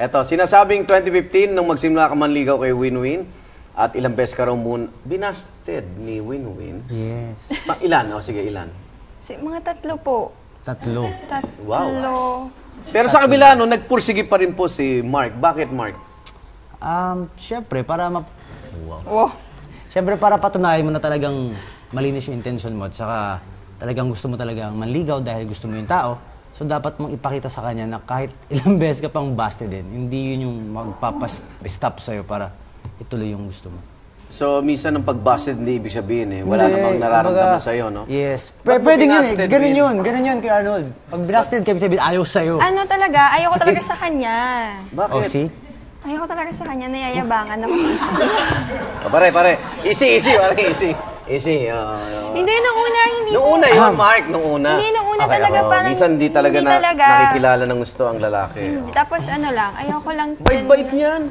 Eto, sinasabing 2015 nung magsimula ka manligaw kay Winwin at ilang beses ka raw binasted ni Winwin. Yes. Ilan? O sige, ilan? Mga 3 po. 3. Wow. Pero sa kabila, no, nagpursige pa rin po si Mark. Bakit, Mark? Siyempre, para Wow. Siyempre, para patunayan mo na talagang malinis yung intention mo at saka talagang gusto mo talagang manligaw dahil gusto mo yung tao. So, dapat mong ipakita sa kanya na kahit ilang beses ka pang busted din, hindi yun yung magpapastop sa'yo para ituloy yung gusto mo. So, minsan ng pag-busted, hindi ibig sabihin eh. Wala namang nararamdaman sa'yo, no? Yes. Ba't Pwede nga binasted, Ganun yun, kay Arnold. Pag binasted ka, sabihin, ayaw sa'yo. Ano talaga, ayoko talaga sa kanya. Bakit? Oh, see? Ayoko talaga sa kanya, nayayabangan ako. Pare. Easy, pare, easy. Hindi, nung una, hindi Nung una yun, Mark, nung una. Hindi, nung una talaga parang... Minsan hindi talaga nakikilala ng gusto ang lalaki. Tapos ano lang, ayoko lang... Bait-bait niyan.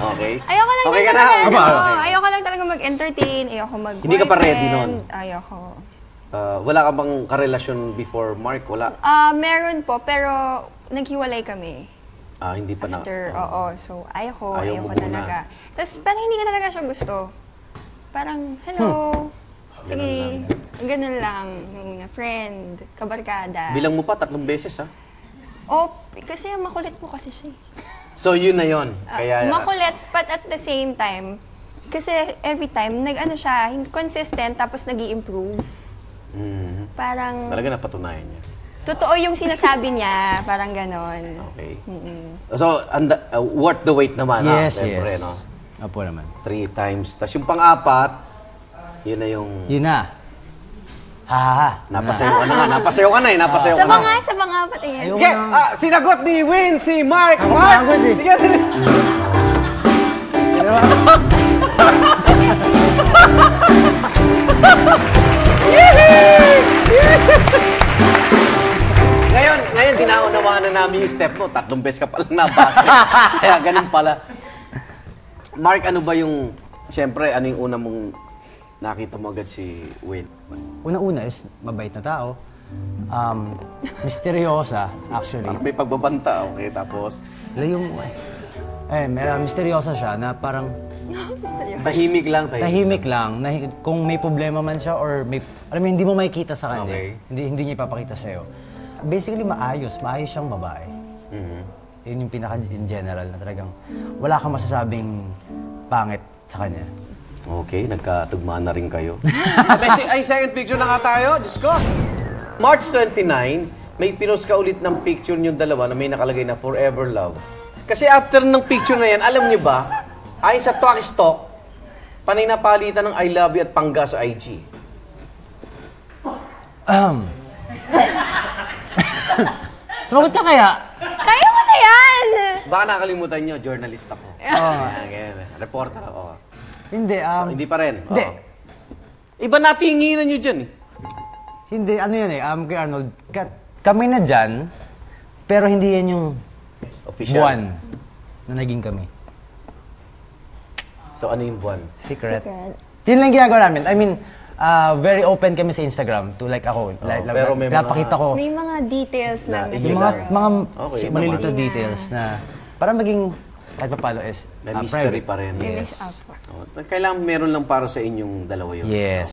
Okay. Ayoko lang Okay ka talaga, na? ayoko lang talaga mag-entertain, ayoko mag-boyfriend. Hindi ka pa ready nun? Ayoko. Wala ka bang karelasyon before Mark? Wala? Meron po, pero naghiwalay kami. Hindi pa na. After, oo. So, ayoko Ayaw mo talaga. Tapos, parang hindi ko talaga siya gusto. Parang, hello. Sige, ganun lang. Nung una, friend, kabarkada. Bilang mo pa, 3 beses, ha? Oh, kasi makulit po kasi siya. So, yun na yun. Kaya, Makulit, but at the same time, kasi every time, nag-ano siya, consistent, tapos nag-i-improve. Parang, talaga napatunayan niya. totoo yung sinasabi niya, parang ganon. Okay. So, worth the wait naman, Yes, Siyempre, yes. no? Opo naman. 3 times. Tapos yung pang-4, yun na yung... Yun na. Ha. Napasayaw ka na nga. Napasayaw ka na eh. Napasayaw ka Sa na. mga pati yan. Ayoko Okay, na. sinagot ni Win si Mark. Ako Mark! pagod eh. Sige. Ngayon, dinaunawaan na namin yung step mo. 3 beses ka palang nabasa. Kaya ganun pala. Mark, ano ba yung... Siyempre, ano yung una mong nakita mo agad si Win? Una-una is mabait na tao. Misteryosa, actually. Parang may pagbabanta, okay? Tapos, Layo mo eh. Misteryosa siya na parang tahimik lang. tahimik lang. Kung may problema man siya or may, alam mo, hindi mo makikita sa kanya. Okay. Hindi niya ipapakita sa'yo. Basically, maayos siyang babae. Yun yung in general na talagang wala kang masasabing pangit sa kanya. Okay, nagkatugmaan na rin kayo. Ay, second picture na nga tayo. Diyos ko. March 29, may pinost ka ulit ng picture niyong dalawa na may nakalagay na Forever Love. Kasi after ng picture na yan, alam niyo ba, ayon sa Talk Stock, panay na palitan ng I love you at pangga sa IG. Sumagot ka kaya? Kaya mo na yan! Baka nakalimutan niyo, journalist ako. Reporter ako. Hindi, Hindi pa rin. Hindi. Oo. Iba natinginan niyo dyan eh. Hindi, ano yan eh, kay Arnold, kami na dyan, pero hindi yan yung Official. buwan na naging kami. So ano yung buwan? Secret. Yun lang ginagawa namin. I mean, very open kami sa Instagram to like ako. pero may napakita ko May mga details lang na yung mga Okay, malilito naman. details na para maging kahit papalo is May mystery private. pa rin. May Yes. mix up. Kailangan meron lang para sa inyong dalawa yun. Yes.